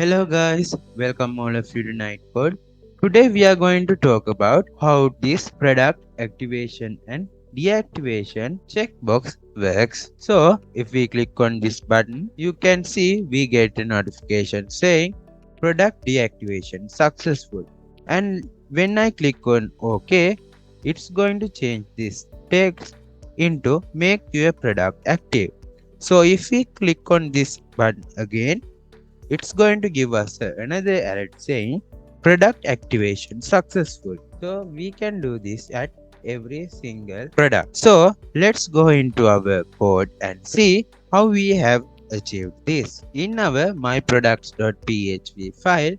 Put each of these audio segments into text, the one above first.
Hello guys, welcome all of you to Nightcode. Today we are going to talk about how this product activation and deactivation checkbox works. So if we click on this button, you can see we get a notification saying product deactivation successful. And when I click on OK, it's going to change this text into make your product active. So if we click on this button again, it's going to give us another alert saying product activation successful. So we can do this at every single product. So let's go into our code and see how we have achieved this. In our myproducts.php file,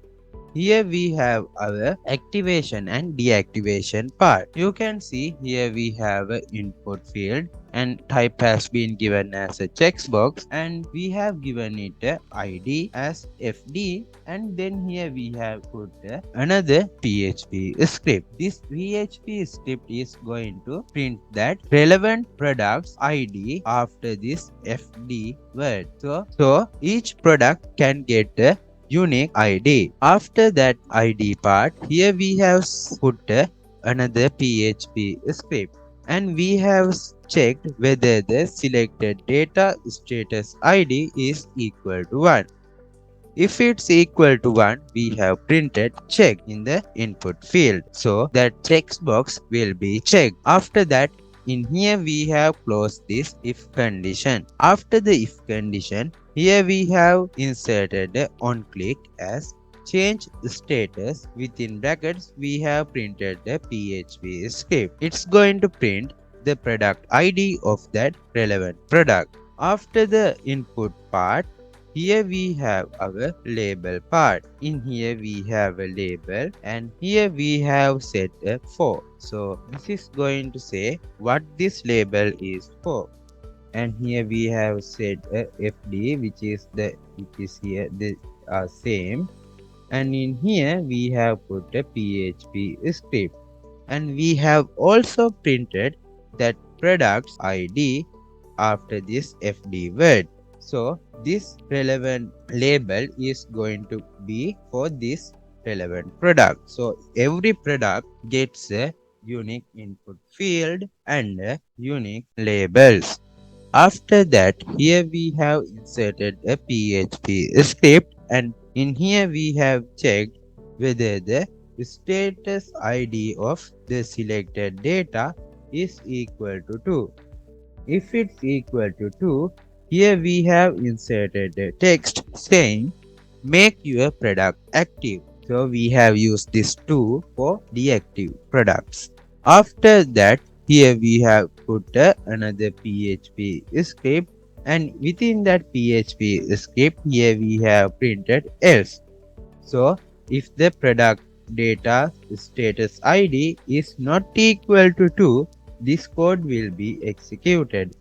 here we have our activation and deactivation part. You can see here we have an input field and type has been given as a checkbox, and we have given it a ID as FD, and then here we have put another PHP script. This PHP script is going to print that relevant products ID after this FD word. So each product can get a unique ID. After that ID part, here we have put another PHP script, and we have checked whether the selected data status ID is equal to 1. If it's equal to 1, we have printed check in the input field. So that checkbox will be checked. After that, in here we have closed this if condition. After the if condition, here we have inserted the on click as change status. Within brackets, we have printed the PHP script. It's going to print the product ID of that relevant product. After the input part, here we have our label part. In here we have a label, and here we have set a for. So this is going to say what this label is for. And here we have set a FD, which is here the same. And in here we have put a PHP script, and we have also printed that product's ID after this FD word. So this relevant label is going to be for this relevant product. So every product gets a unique input field and a unique labels. After that, here we have inserted a PHP script, and in here we have checked whether the status ID of the selected data is equal to 2. If it's equal to 2, here we have inserted a text saying make your product active. So we have used this 2 for deactive products. After that, here we have put another PHP script, and within that PHP script, here we have printed else. So if the product data status ID is not equal to 2, this code will be executed.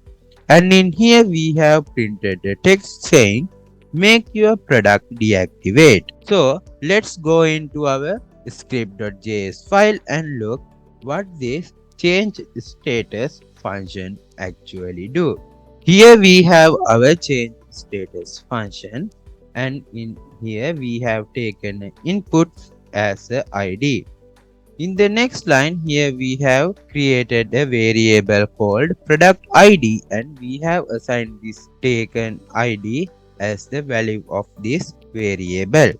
And in here we have printed a text saying make your product deactivate. So let's go into our script.js file and look what this change status function actually do. Here we have our change status function, and in here we have taken an input as a ID. In the next line, here we have created a variable called product ID, and we have assigned this taken ID as the value of this variable.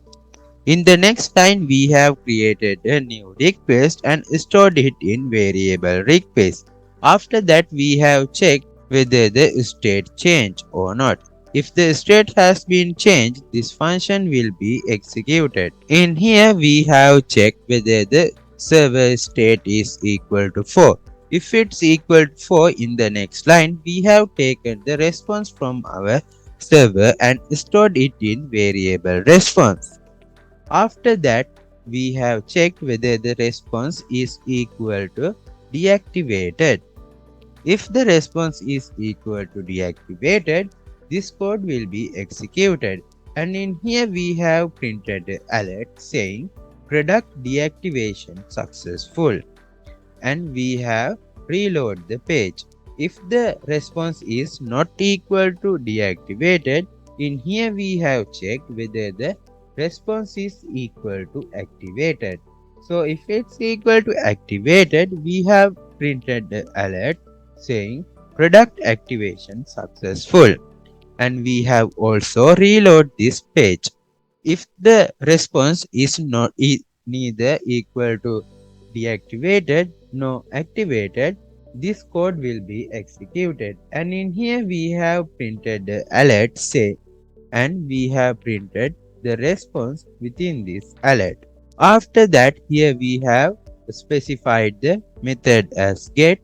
In the next line, we have created a new request and stored it in variable request. After that, we have checked whether the state changed or not. If the state has been changed, this function will be executed. In here, we have checked whether the server state is equal to 4. If it's equal to 4, in the next line, we have taken the response from our server and stored it in variable response. After that, we have checked whether the response is equal to deactivated. If the response is equal to deactivated, this code will be executed. And in here we have printed an alert saying product deactivation successful, and we have reload the page. If the response is not equal to deactivated, in here we have checked whether the response is equal to activated. So if it's equal to activated, we have printed the alert saying product activation successful, and we have also reload this page. If the response is not neither equal to deactivated nor activated, this code will be executed. And in here we have printed the alert say, and we have printed the response within this alert. After that, here we have specified the method as get,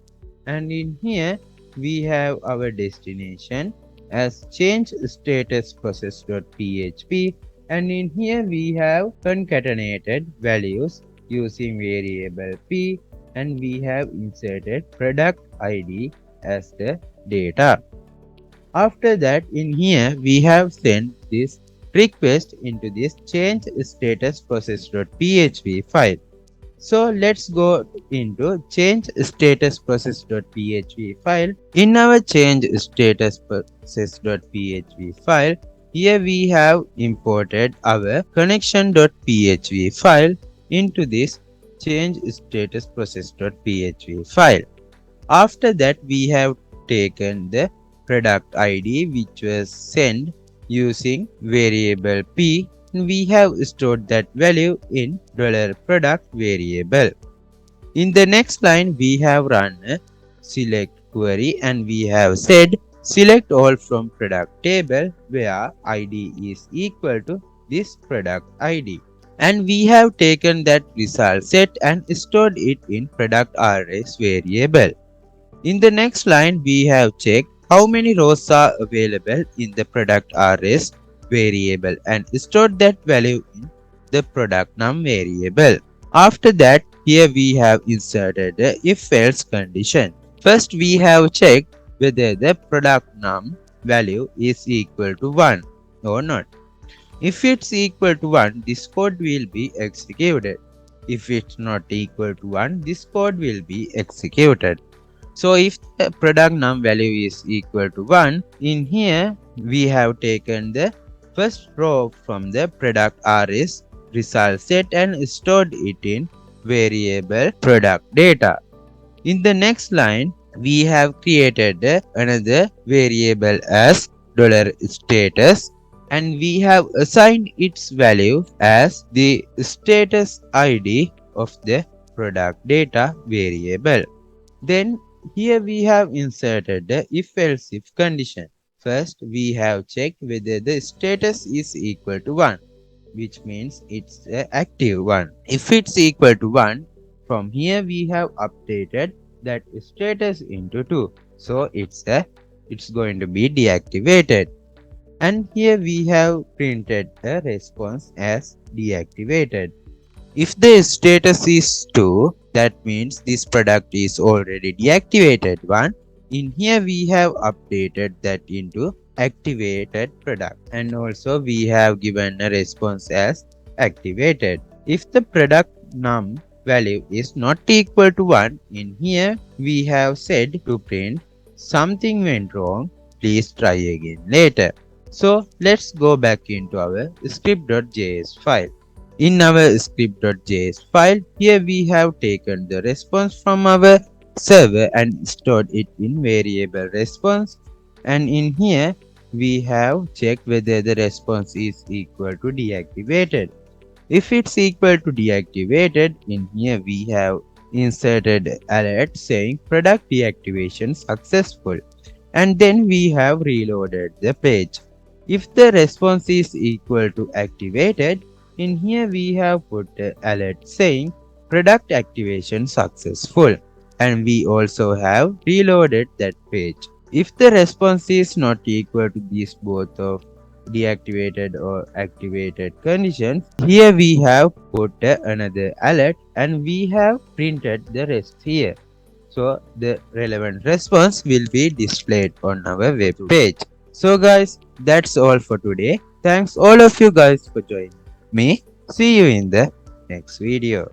and in here we have our destination as change status process.php, and in here we have concatenated values using variable p, and we have inserted product id as the data. After that, in here we have sent this request into this change status process.php file. So let's go into change status process.php file. In our change status process.php file, here we have imported our connection.php file into this change status process.php file. After that, we have taken the product ID which was sent using variable p, and we have stored that value in $product variable. In the next line, we have run a select query, and we have said select all from product table where id is equal to this product id. And we have taken that result set and stored it in product arrays variable. In the next line, we have checked how many rows are available in the product arrays variable and stored that value in the product num variable. After that, here we have inserted the if-else condition. First, we have checked whether the product num value is equal to 1 or not. If it's equal to 1, this code will be executed. If it's not equal to 1, this code will be executed. So if the product num value is equal to 1, in here we have taken the first row from the product arrays result set and stored it in variable product data. In the next line, we have created another variable as $status, and we have assigned its value as the status ID of the product data variable. Then here we have inserted the if-else if condition. First, we have checked whether the status is equal to 1, which means it's an active one. If it's equal to 1, from here we have updated that status into 2. So it's going to be deactivated. And here we have printed a response as deactivated. If the status is 2, that means this product is already deactivated one. In here we have updated that into activated product, and also we have given a response as activated. If the product num value is not equal to 1, in here we have said to print something went wrong, please try again later. So let's go back into our script.js file. In our script.js file, here we have taken the response from our server and stored it in variable response, and in here we have checked whether the response is equal to deactivated. If it's equal to deactivated, in here we have inserted alert saying product deactivation successful, and then we have reloaded the page. If the response is equal to activated, in here we have put the alert saying product activation successful, and we also have reloaded that page. If the response is not equal to these both of deactivated or activated conditions, here we have put another alert and we have printed the rest here. So the relevant response will be displayed on our web page. So guys, that's all for today. Thanks all of you guys for joining me. See you in the next video.